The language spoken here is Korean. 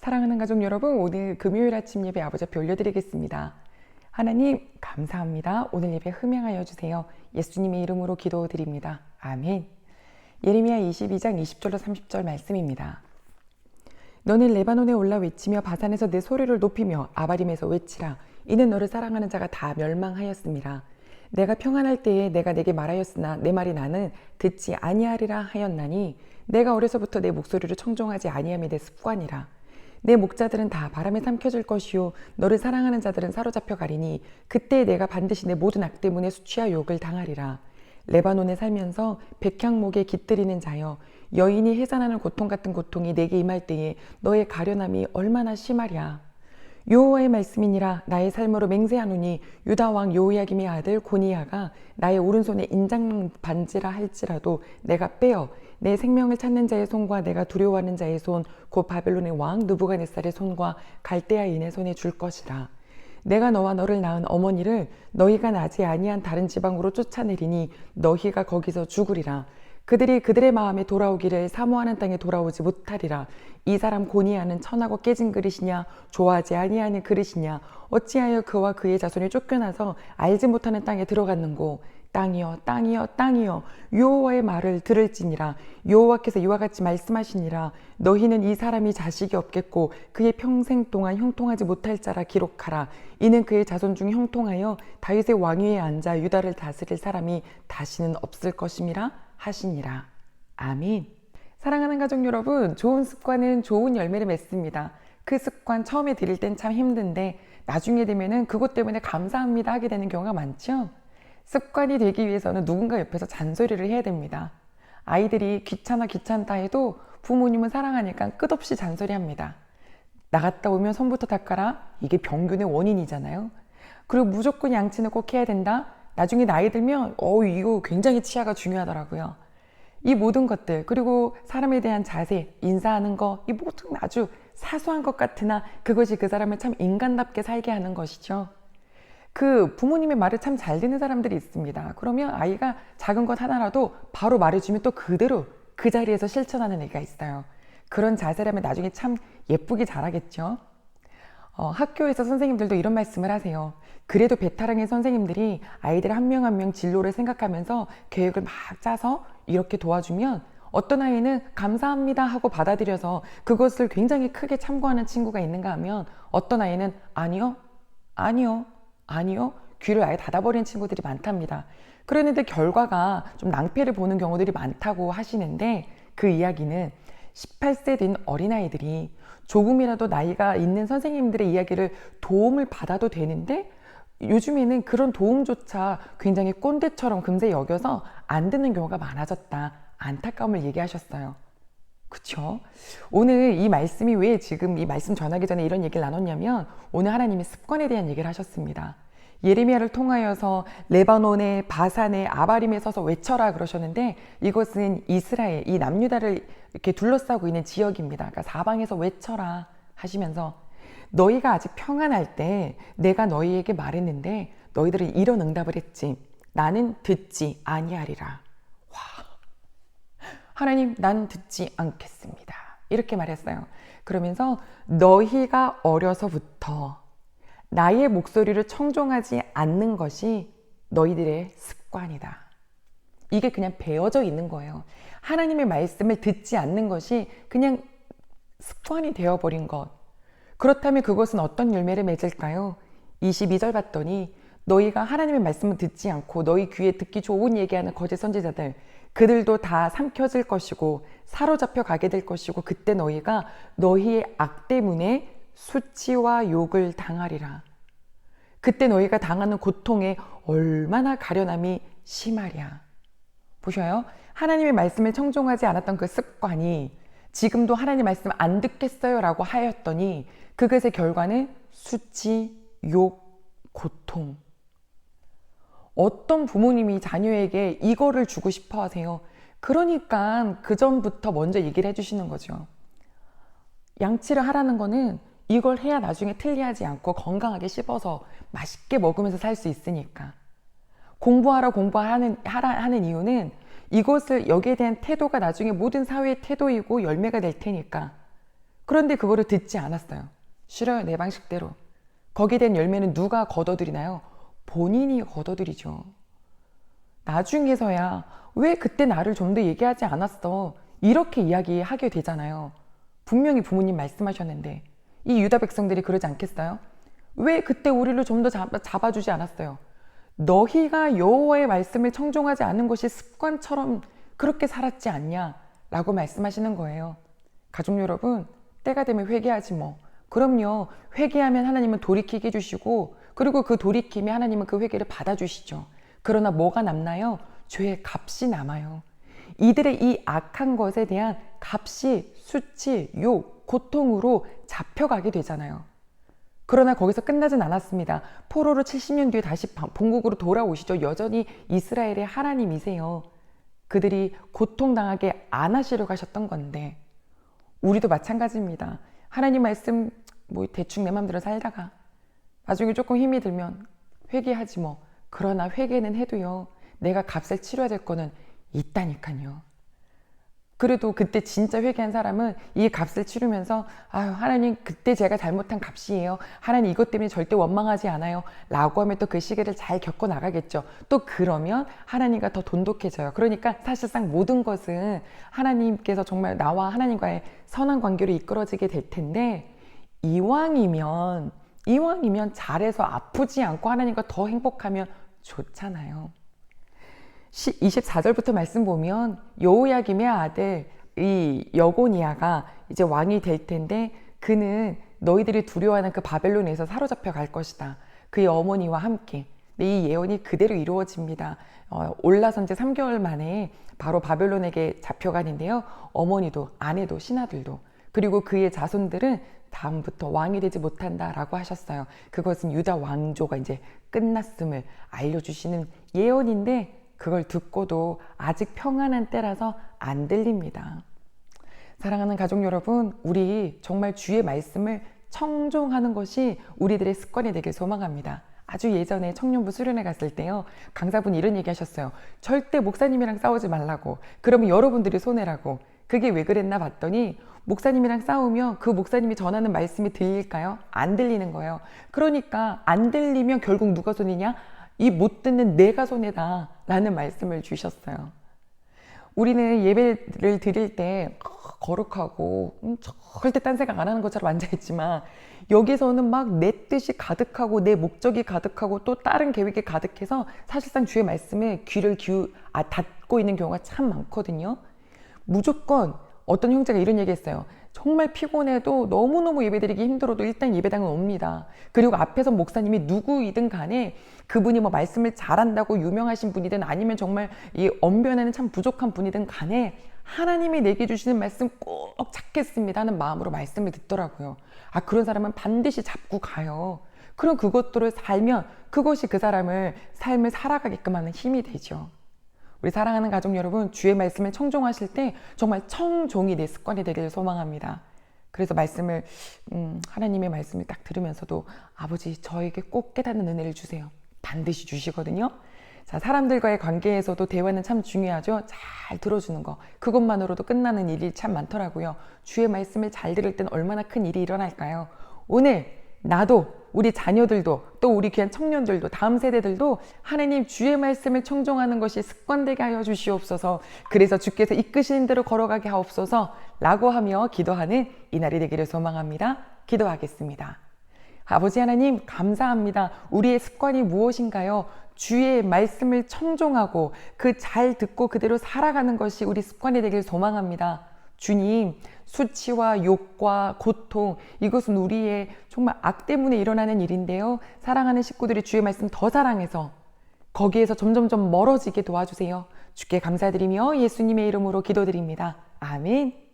사랑하는 가족 여러분, 오늘 금요일 아침 예배 아버지 앞에 올려드리겠습니다. 하나님 감사합니다. 오늘 예배 흠양하여 주세요. 예수님의 이름으로 기도드립니다. 아멘. 예레미야 22장 20절로 30절 말씀입니다. 너는 레바논에 올라 외치며 바산에서 내 소리를 높이며 아바림에서 외치라. 이는 너를 사랑하는 자가 다 멸망하였습니다. 내가 평안할 때에 내가 내게 말하였으나 내 말이 나는 듣지 아니하리라 하였나니 내가 어려서부터 내 목소리를 청종하지 아니함이 내 습관이라. 내 목자들은 다 바람에 삼켜질 것이요 너를 사랑하는 자들은 사로잡혀 가리니 그때 내가 반드시 내 모든 악 때문에 수치와 욕을 당하리라. 레바논에 살면서 백향목에 깃들이는 자여, 여인이 해산하는 고통 같은 고통이 내게 임할 때에 너의 가련함이 얼마나 심하랴. 여호와의 말씀이니라. 나의 삶으로 맹세하노니 유다 왕 요야김의 아들 고니야가 나의 오른손에 인장 반지라 할지라도 내가 빼어 내 생명을 찾는 자의 손과 내가 두려워하는 자의 손 곧 바벨론의 왕 느부갓네살의 손과 갈대아인의 손에 줄 것이라. 내가 너와 너를 낳은 어머니를 너희가 나지 아니한 다른 지방으로 쫓아내리니 너희가 거기서 죽으리라. 그들이 그들의 마음에 돌아오기를 사모하는 땅에 돌아오지 못하리라. 이 사람 고니야는 천하고 깨진 그릇이냐 좋아하지 아니하는 그릇이냐 어찌하여 그와 그의 자손이 쫓겨나서 알지 못하는 땅에 들어갔는고. 땅이여 땅이여 땅이여 여호와의 말을 들을지니라. 여호와께서 이와 같이 말씀하시니라. 너희는 이 사람이 자식이 없겠고 그의 평생 동안 형통하지 못할 자라 기록하라. 이는 그의 자손 중 형통하여 다윗의 왕위에 앉아 유다를 다스릴 사람이 다시는 없을 것임이라 하시니라. 아멘. 사랑하는 가족 여러분, 좋은 습관은 좋은 열매를 맺습니다. 그 습관 처음에 들일 땐 참 힘든데 나중에 되면은 그것 때문에 감사합니다 하게 되는 경우가 많죠. 습관이 되기 위해서는 누군가 옆에서 잔소리를 해야 됩니다. 아이들이 귀찮다 해도 부모님은 사랑하니까 끝없이 잔소리합니다. 나갔다 오면 손부터 닦아라. 이게 병균의 원인이잖아요. 그리고 무조건 양치는 꼭 해야 된다. 나중에 나이 들면 이거 굉장히 치아가 중요하더라고요. 이 모든 것들, 그리고 사람에 대한 자세, 인사하는 거, 이 모든 아주 사소한 것 같으나 그것이 그 사람을 참 인간답게 살게 하는 것이죠. 그 부모님의 말을 참 잘 듣는 사람들이 있습니다. 그러면 아이가 작은 것 하나라도 바로 말해주면 또 그대로 그 자리에서 실천하는 애가 있어요. 그런 자세라면 나중에 참 예쁘게 자라겠죠. 학교에서 선생님들도 이런 말씀을 하세요. 그래도 베테랑의 선생님들이 아이들 한 명 한 명 진로를 생각하면서 계획을 막 짜서 이렇게 도와주면 어떤 아이는 감사합니다 하고 받아들여서 그것을 굉장히 크게 참고하는 친구가 있는가 하면 어떤 아이는 아니요 귀를 아예 닫아버리는 친구들이 많답니다. 그런데 결과가 좀 낭패를 보는 경우들이 많다고 하시는데 그 이야기는 18세 된 어린아이들이 조금이라도 나이가 있는 선생님들의 이야기를 도움을 받아도 되는데 요즘에는 그런 도움조차 굉장히 꼰대처럼 금세 여겨서 안 듣는 경우가 많아졌다. 안타까움을 얘기하셨어요. 그쵸? 오늘 이 말씀이 왜 지금 이 말씀 전하기 전에 이런 얘기를 나눴냐면 오늘 하나님이 습관에 대한 얘기를 하셨습니다. 예레미야를 통하여서 레바논의 바산의 아바림에 서서 외쳐라 그러셨는데 이것은 이스라엘, 이 남유다를 이렇게 둘러싸고 있는 지역입니다. 그러니까 사방에서 외쳐라 하시면서 너희가 아직 평안할 때 내가 너희에게 말했는데 너희들은 이런 응답을 했지. 나는 듣지 아니하리라. 하나님, 난 듣지 않겠습니다. 이렇게 말했어요. 그러면서 너희가 어려서부터 나의 목소리를 청종하지 않는 것이 너희들의 습관이다. 이게 그냥 배어져 있는 거예요. 하나님의 말씀을 듣지 않는 것이 그냥 습관이 되어버린 것. 그렇다면 그것은 어떤 열매를 맺을까요? 22절 봤더니 너희가 하나님의 말씀을 듣지 않고 너희 귀에 듣기 좋은 얘기하는 거짓 선지자들, 그들도 다 삼켜질 것이고 사로잡혀 가게 될 것이고 그때 너희가 너희의 악 때문에 수치와 욕을 당하리라. 그때 너희가 당하는 고통에 얼마나 가련함이 심하랴. 보셔요. 하나님의 말씀을 청종하지 않았던 그 습관이 지금도 하나님 말씀 안 듣겠어요 라고 하였더니 그것의 결과는 수치, 욕, 고통. 어떤 부모님이 자녀에게 이거를 주고 싶어 하세요? 그러니까 그 전부터 먼저 얘기를 해주시는 거죠. 양치를 하라는 거는 이걸 해야 나중에 틀리하지 않고 건강하게 씹어서 맛있게 먹으면서 살 수 있으니까. 하는 이유는 이것을 여기에 대한 태도가 나중에 모든 사회의 태도이고 열매가 될 테니까. 그런데 그거를 듣지 않았어요. 싫어요, 내 방식대로. 거기에 대한 열매는 누가 거둬들이나요? 본인이 거둬들이죠. 나중에서야 왜 그때 나를 좀 더 얘기하지 않았어? 이렇게 이야기하게 되잖아요. 분명히 부모님 말씀하셨는데 이 유다 백성들이 그러지 않겠어요? 왜 그때 우리를 좀 더 잡아주지 않았어요? 너희가 여호와의 말씀을 청종하지 않은 것이 습관처럼 그렇게 살았지 않냐? 라고 말씀하시는 거예요. 가족 여러분, 때가 되면 회개하지 뭐. 그럼요, 회개하면 하나님은 돌이키게 해주시고, 그리고 그 돌이킴에 하나님은 그 회개를 받아주시죠. 그러나 뭐가 남나요? 죄의 값이 남아요. 이들의 이 악한 것에 대한 값이 수치, 욕, 고통으로 잡혀가게 되잖아요. 그러나 거기서 끝나진 않았습니다. 포로로 70년 뒤에 다시 본국으로 돌아오시죠. 여전히 이스라엘의 하나님이세요. 그들이 고통당하게 안 하시려고 하셨던 건데 우리도 마찬가지입니다. 하나님 말씀 뭐 대충 내 맘대로 살다가 나중에 조금 힘이 들면 회개하지 뭐. 그러나 회개는 해도요, 내가 값을 치러야 될 거는 있다니까요. 그래도 그때 진짜 회개한 사람은 이 값을 치르면서 아유, 하나님 그때 제가 잘못한 값이에요. 하나님 이것 때문에 절대 원망하지 않아요. 라고 하면 또 그 시기를 잘 겪어 나가겠죠. 또 그러면 하나님과 더 돈독해져요. 그러니까 사실상 모든 것은 하나님께서 정말 나와 하나님과의 선한 관계로 이끌어지게 될 텐데 이왕이면 잘해서 아프지 않고 하나님과 더 행복하면 좋잖아요. 24절부터 말씀 보면 여호야김의 아들 이 여고니아가 이제 왕이 될 텐데 그는 너희들이 두려워하는 그 바벨론에서 사로잡혀 갈 것이다. 그의 어머니와 함께. 이 예언이 그대로 이루어집니다. 올라선 지 3개월 만에 바로 바벨론에게 잡혀가는데요. 어머니도 아내도 신하들도 그리고 그의 자손들은 다음부터 왕이 되지 못한다라고 하셨어요. 그것은 유다 왕조가 이제 끝났음을 알려주시는 예언인데 그걸 듣고도 아직 평안한 때라서 안 들립니다. 사랑하는 가족 여러분, 우리 정말 주의 말씀을 청종하는 것이 우리들의 습관이 되길 소망합니다. 아주 예전에 청년부 수련회 갔을 때요, 강사분이 이런 얘기 하셨어요. 절대 목사님이랑 싸우지 말라고. 그러면 여러분들이 손해라고. 그게 왜 그랬나 봤더니 목사님이랑 싸우면 그 목사님이 전하는 말씀이 들릴까요? 안 들리는 거예요. 그러니까 안 들리면 결국 누가 손해냐? 이 못 듣는 내가 손해다 라는 말씀을 주셨어요. 우리는 예배를 드릴 때 거룩하고 절대 딴 생각 안 하는 것처럼 앉아있지만 여기서는 막 내 뜻이 가득하고 내 목적이 가득하고 또 다른 계획이 가득해서 사실상 주의 말씀에 귀를 닫고 있는 경우가 참 많거든요. 무조건 어떤 형제가 이런 얘기 했어요. 정말 피곤해도 너무너무 예배드리기 힘들어도 일단 예배당은 옵니다. 그리고 앞에서 목사님이 누구이든 간에 그분이 뭐 말씀을 잘한다고 유명하신 분이든 아니면 정말 이 언변에는 참 부족한 분이든 간에 하나님이 내게 주시는 말씀 꼭 찾겠습니다 하는 마음으로 말씀을 듣더라고요. 아, 그런 사람은 반드시 잡고 가요. 그럼 그것들을 살면 그것이 그 사람을 삶을 살아가게끔 하는 힘이 되죠. 우리 사랑하는 가족 여러분, 주의 말씀을 청종하실 때 정말 청종이 내 습관이 되기를 소망합니다. 그래서 말씀을 하나님의 말씀을 딱 들으면서도 아버지 저에게 꼭 깨닫는 은혜를 주세요. 반드시 주시거든요. 자, 사람들과의 관계에서도 대화는 참 중요하죠. 잘 들어주는 거. 그것만으로도 끝나는 일이 참 많더라고요. 주의 말씀을 잘 들을 땐 얼마나 큰 일이 일어날까요? 오늘 나도 우리 자녀들도 또 우리 귀한 청년들도 다음 세대들도 하나님 주의 말씀을 청종하는 것이 습관되게 하여 주시옵소서. 그래서 주께서 이끄시는 대로 걸어가게 하옵소서 라고 하며 기도하는 이날이 되기를 소망합니다. 기도하겠습니다. 아버지 하나님 감사합니다. 우리의 습관이 무엇인가요? 주의 말씀을 청종하고 그 잘 듣고 그대로 살아가는 것이 우리 습관이 되길 소망합니다. 주님, 수치와 욕과 고통, 이것은 우리의 정말 악 때문에 일어나는 일인데요. 사랑하는 식구들이 주의 말씀 더 사랑해서 거기에서 점점점 멀어지게 도와주세요. 주께 감사드리며 예수님의 이름으로 기도드립니다. 아멘.